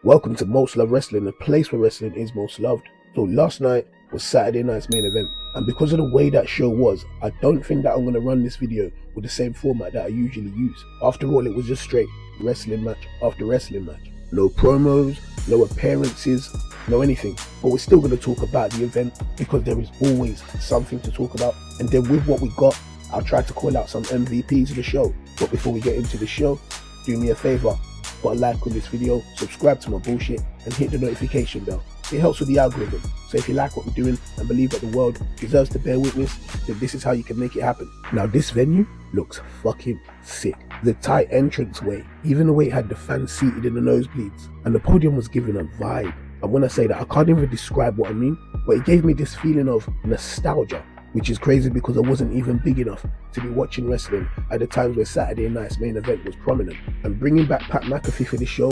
Welcome to Most Love Wrestling, the place where wrestling is most loved. So last night was Saturday night's main event, and because of the way that show was, I don't think that I'm going to run this video with the same format that I usually use. After all, it was just straight wrestling match after wrestling match. No promos, no appearances, no anything. But we're still going to talk about the event because there is always something to talk about. And then with what we got, I'll try to call out some MVPs of the show. But before we get into the show, do me a favor, put a like on this video, subscribe to my bullshit, and hit the notification bell. It helps with the algorithm. So if you like what we're doing and believe that the world deserves to bear witness, then this is how you can make it happen. Now this venue looks fucking sick. The tight entranceway, even the way it had the fans seated in the nosebleeds, and the podium was giving a vibe. And when I say that, I can't even describe what I mean, but it gave me this feeling of nostalgia, which is crazy because I wasn't even big enough to be watching wrestling at the times where Saturday night's main event was prominent. And bringing back Pat McAfee for the show,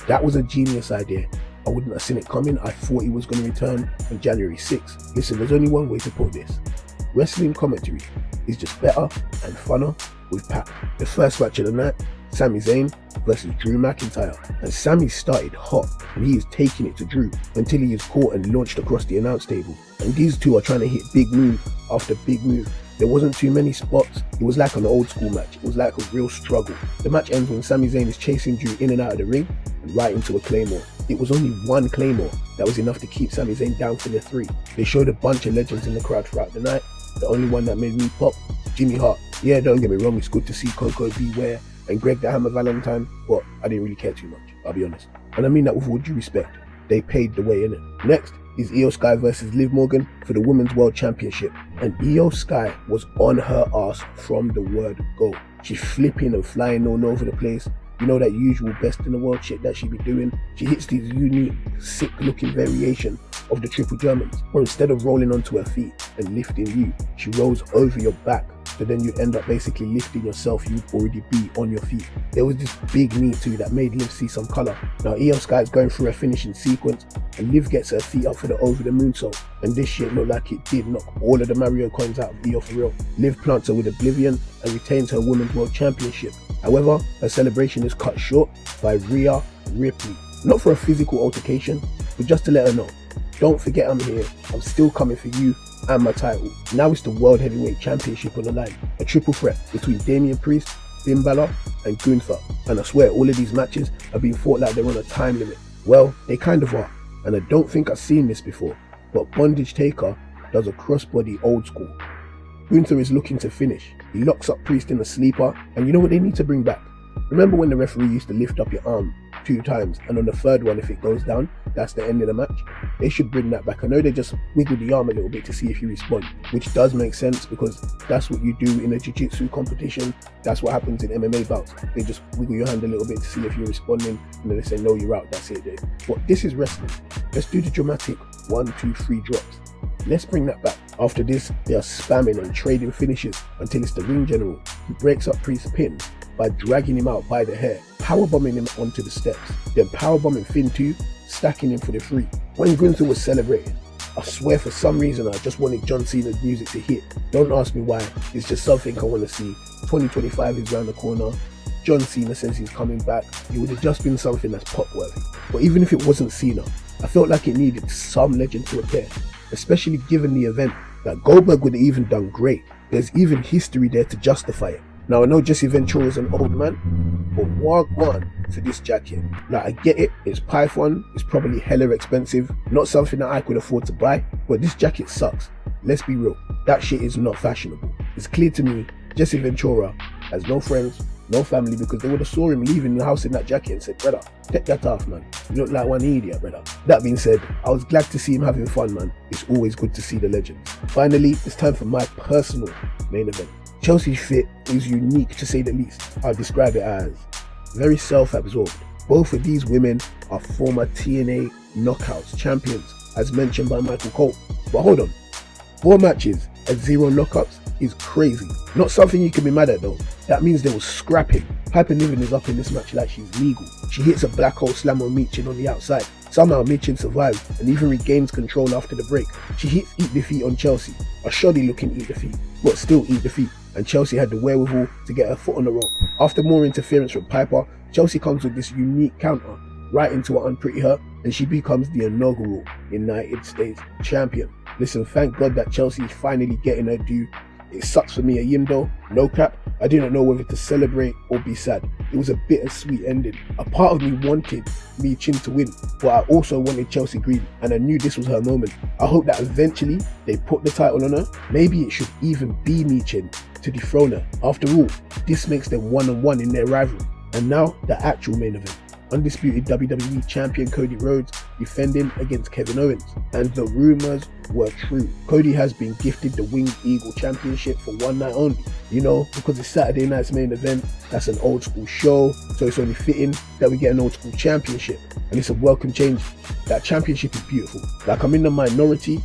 that was a genius idea. I wouldn't have seen it coming. I thought he was going to return on January 6th. Listen, there's only one way to put this. Wrestling commentary is just better and funner with Pat. The first match of the night, Sami Zayn versus Drew McIntyre. And Sami started hot and he is taking it to Drew until he is caught and launched across the announce table. And these two are trying to hit big move after big move. There wasn't too many spots. It was like an old school match. It was like a real struggle. The match ends when Sami Zayn is chasing Drew in and out of the ring and right into a Claymore. It was only one Claymore that was enough to keep Sami Zayn down for the 3. They showed a bunch of legends in the crowd throughout the night. The only one that made me pop, Jimmy Hart. Yeah, don't get me wrong, it's good to see Coco Beware and Greg the Hammer Valentine, but I didn't really care too much, I'll be honest. And I mean that with all due respect. They paid the way in it. Next is Io Sky versus Liv Morgan for the Women's World Championship. And Io Sky was on her ass from the word go. She's flipping and flying all over the place. You know that usual best in the world shit that she be doing. She hits these unique, sick looking variation of the triple Germans, where instead of rolling onto her feet and lifting you, she rolls over your back. So then you end up basically lifting yourself, you'd already be on your feet. There was this big knee too that made Liv see some colour. Now Io Sky is going through a finishing sequence and Liv gets her feet up for the over the moonsault. And this shit looked like it did knock all of the Mario coins out of Io for real. Liv plants her with Oblivion and retains her Women's World Championship. However, her celebration is cut short by Rhea Ripley. Not for a physical altercation, but just to let her know, don't forget I'm here, I'm still coming for you and my title. Now it's the World Heavyweight Championship on the line. A triple threat between Damian Priest, Finn Balor and Gunther. And I swear all of these matches are being fought like they're on a time limit. Well, they kind of are. And I don't think I've seen this before, but Bondage Taker does a crossbody old school. Gunther is looking to finish. He locks up Priest in a sleeper, and you know what they need to bring back? Remember when the referee used to lift up your arm 2 times, and on the third one, if it goes down, that's the end of the match? They should bring that back. I know they just wiggle the arm a little bit to see if you respond, which does make sense because that's what you do in a jiu-jitsu competition. That's what happens in MMA bouts. They just wiggle your hand a little bit to see if you're responding, and then they say, no, you're out, that's it, Dave. But this is wrestling. Let's do the dramatic 1, 2, 3 drops. Let's bring that back. After this, they are spamming and trading finishes until it's the ring general who breaks up Priest's pin by dragging him out by the hair, powerbombing him onto the steps, then powerbombing Finn too, stacking him for the 3. When Gunther was celebrating, I swear for some reason I just wanted John Cena's music to hit. Don't ask me why, it's just something I want to see. 2025 is around the corner. John Cena says he's coming back. It would have just been something that's pop worthy. But even if it wasn't Cena, I felt like it needed some legend to appear, especially given the event. That Goldberg would have even done great. There's even history there to justify it. Now I know Jesse Ventura's an old man, but wagwan for this jacket. Like I get it, it's Python, it's probably hella expensive, not something that I could afford to buy, but this jacket sucks. Let's be real, that shit is not fashionable. It's clear to me Jesse Ventura has no friends, no family, because they would have saw him leaving the house in that jacket and said, brother, take that off, man. You look like one idiot, brother. That being said, I was glad to see him having fun, man. It's always good to see the legends. Finally, it's time for my personal main event. Chelsea's fit is unique to say the least. I'll describe it as very self-absorbed. Both of these women are former TNA Knockouts champions, as mentioned by Michael Cole. But hold on, 4 matches and 0 knockouts is crazy. Not something you can be mad at though. That means they were scrapping. Piper Niven is up in this match like she's legal. She hits a black hole slam on Michin on the outside. Somehow Michin survives and even regains control after the break. She hits Eat Defeat on Chelsea. A shoddy looking Eat Defeat, but still Eat Defeat. And Chelsea had the wherewithal to get her foot on the rope. After more interference from Piper, Chelsea comes with this unique counter right into an unpretty her, and she becomes the inaugural United States champion. Listen, thank God that Chelsea is finally getting her due. It sucks for me, a Yimdo, no cap. I didn't know whether to celebrate or be sad. It was a bittersweet ending. A part of me wanted Michin to win, but I also wanted Chelsea Green, and I knew this was her moment. I hope that eventually they put the title on her. Maybe it should even be Michin to dethrone her. After all, this makes them 1-1 in their rivalry. And now, the actual main event. Undisputed WWE Champion Cody Rhodes defending against Kevin Owens. And the rumours were true. Cody has been gifted the Winged Eagle Championship for one night only. You know, because it's Saturday night's main event, that's an old school show, so it's only fitting that we get an old school championship. And it's a welcome change. That championship is beautiful. Like, I'm in the minority.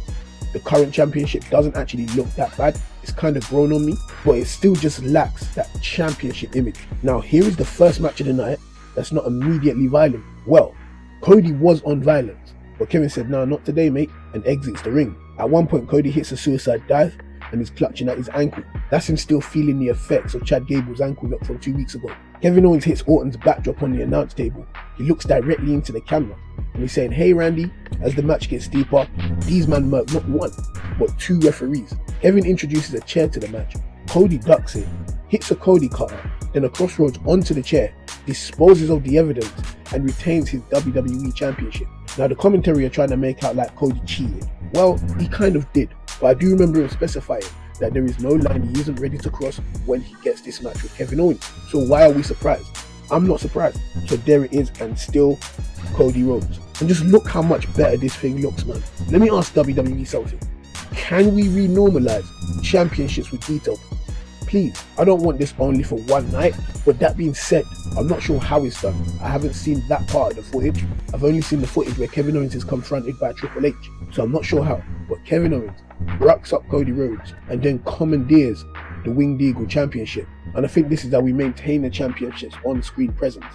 The current championship doesn't actually look that bad. It's kind of grown on me, but it still just lacks that championship image. Now, here is the first match of the night that's not immediately violent. Well, Cody was on violence, but Kevin said, "Nah, not today, mate," and exits the ring. At one point, Cody hits a suicide dive and is clutching at his ankle. That's him still feeling the effects of Chad Gable's ankle lock from 2 weeks ago. Kevin Owens hits Orton's backdrop on the announce table. He looks directly into the camera and he's saying, "Hey Randy," as the match gets deeper. These men murk not one, but 2 referees. Kevin introduces a chair to the match. Cody ducks it, hits a Cody cutter, then a crossroads onto the chair, disposes of the evidence, and retains his WWE Championship. Now, the commentary are trying to make out like Cody cheated. Well, he kind of did, but I do remember him specifying that there is no line he isn't ready to cross when he gets this match with Kevin Owens. So why are we surprised? I'm not surprised. So there it is, and still Cody Rhodes. And just look how much better this thing looks, man. Let me ask WWE something. Can we renormalize championships with detail? Please, I don't want this only for one night, but that being said, I'm not sure how it's done. I haven't seen that part of the footage. I've only seen the footage where Kevin Owens is confronted by Triple H, so I'm not sure how. But Kevin Owens rocks up Cody Rhodes and then commandeers the Winged Eagle Championship. And I think this is how we maintain the championship's on-screen presence,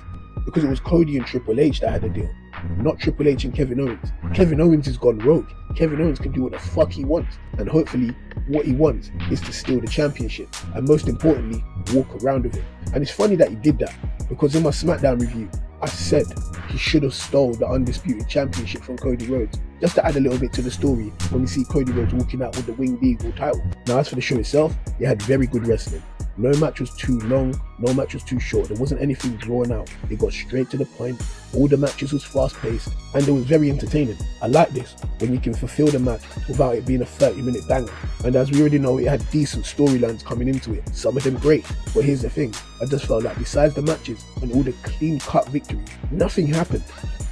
because it was Cody and Triple H that had a deal, not Triple H and Kevin Owens. Kevin Owens has gone rogue. Kevin Owens can do what the fuck he wants, and hopefully what he wants is to steal the championship, and most importantly, walk around with it. And it's funny that he did that, because in my SmackDown review, I said he should have stole the Undisputed Championship from Cody Rhodes, just to add a little bit to the story when we see Cody Rhodes walking out with the Winged Eagle title. Now, as for the show itself, it had very good wrestling. No match was too long, no match was too short. There wasn't anything drawn out. It got straight to the point. All the matches was fast paced and it was very entertaining. I like this, when you can fulfill the match without it being a 30-minute banger. And as we already know, it had decent storylines coming into it, some of them great. But here's the thing, I just felt like besides the matches and all the clean cut victories, nothing happened.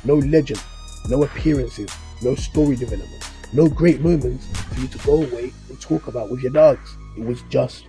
No legend, no appearances, no story development, no great moments for you to go away and talk about with your dogs. It was just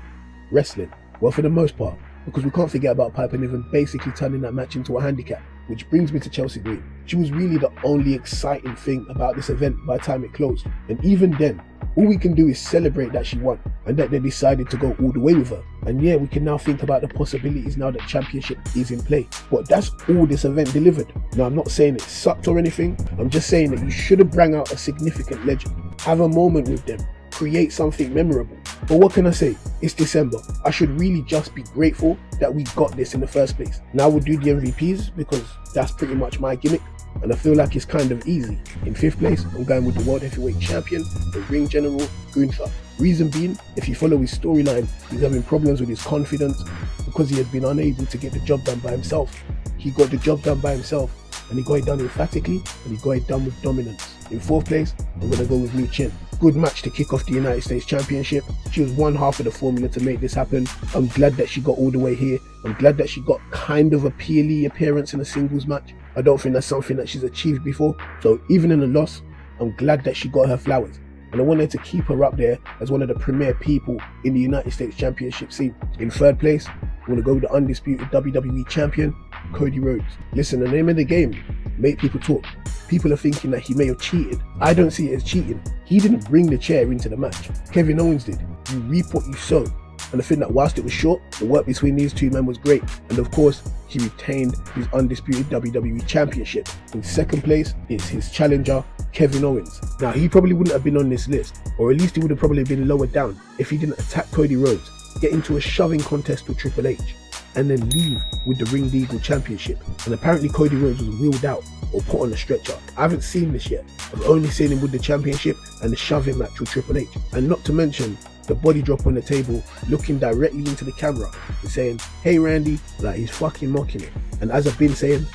wrestling. Well, for the most part, because we can't forget about Piper Niven basically turning that match into a handicap. Which brings me to Chelsea Green. She was really the only exciting thing about this event by the time it closed. And even then, all we can do is celebrate that she won and that they decided to go all the way with her. And yeah, we can now think about the possibilities now that championship is in play. But that's all this event delivered. Now, I'm not saying it sucked or anything. I'm just saying that you should have brought out a significant legend. Have a moment with them. Create something memorable. But what can I say? It's December. I should really just be grateful that we got this in the first place. Now we'll do the MVPs because that's pretty much my gimmick. And I feel like it's kind of easy. In 5th place, I'm going with the World Heavyweight Champion, the Ring General, Gunther. Reason being, if you follow his storyline, he's having problems with his confidence because he has been unable to get the job done by himself. He got the job done by himself and he got it done emphatically and he got it done with dominance. In 4th place, I'm going to go with Michin. Good match to kick off the United States Championship. She was one half of the formula to make this happen. I'm glad that she got all the way here. I'm glad that she got kind of a PLE appearance in a singles match. I don't think that's something that she's achieved before. So even in a loss, I'm glad that she got her flowers. And I wanted to keep her up there as one of the premier people in the United States Championship scene. In 3rd place, I'm going to go with the undisputed WWE Champion, Cody Rhodes. Listen, the name of the game, make people talk. People are thinking that he may have cheated. I don't see it as cheating. He didn't bring the chair into the match. Kevin Owens did. You reap what you sow. And I think that whilst it was short, the work between these two men was great. And of course, he retained his undisputed WWE Championship. In 2nd place is his challenger, Kevin Owens. Now, he probably wouldn't have been on this list, or at least he would have probably been lower down if he didn't attack Cody Rhodes, get into a shoving contest with Triple H, and then leave with the Ring Eagle Championship. And apparently Cody Rhodes was wheeled out or put on a stretcher. I haven't seen this yet. I've only seen him with the championship and the shoving match with Triple H. And not to mention the body drop on the table, looking directly into the camera and saying, "Hey Randy," like he's fucking mocking it. And as I've been saying,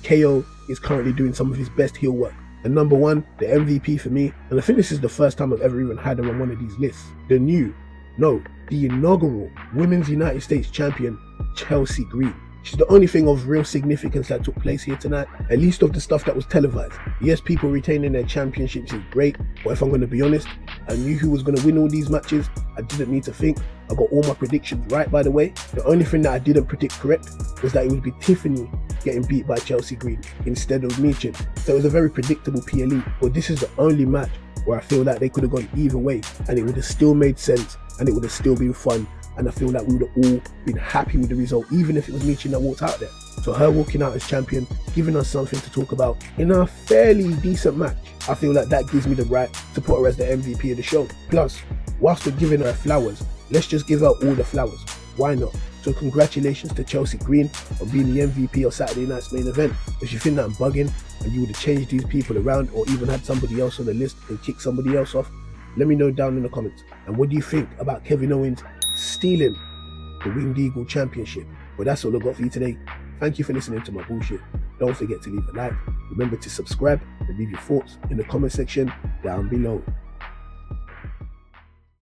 KO is currently doing some of his best heel work. And number one, the MVP for me, and I think this is the first time I've ever even had her on one of these lists, the inaugural Women's United States Champion, Chelsea Green. She's the only thing of real significance that took place here tonight, at least of the stuff that was televised. Yes, people retaining their championships is great, but if I'm going to be honest, I knew who was going to win all these matches. I didn't need to think. I got all my predictions right, by the way. The only thing that I didn't predict correct was that it would be Tiffany getting beat by Chelsea Green instead of Michin. So it was a very predictable PLE, but this is the only match where I feel like they could have gone either way and it would have still made sense and it would have still been fun. And I feel like we would have all been happy with the result, even if it was Michin that walked out there. So her walking out as champion, giving us something to talk about in a fairly decent match, I feel like that gives me the right to put her as the MVP of the show. Plus, whilst we're giving her flowers, let's just give her all the flowers. Why not? So congratulations to Chelsea Green on being the MVP of Saturday night's main event. If you think that I'm bugging and you would have changed these people around or even had somebody else on the list and kicked somebody else off, let me know down in the comments. And what do you think about Kevin Owens stealing the Winged Eagle Championship? Well, that's all I got for you today. Thank you for listening to my bullshit. Don't forget to leave a like. Remember to subscribe and leave your thoughts in the comment section down below.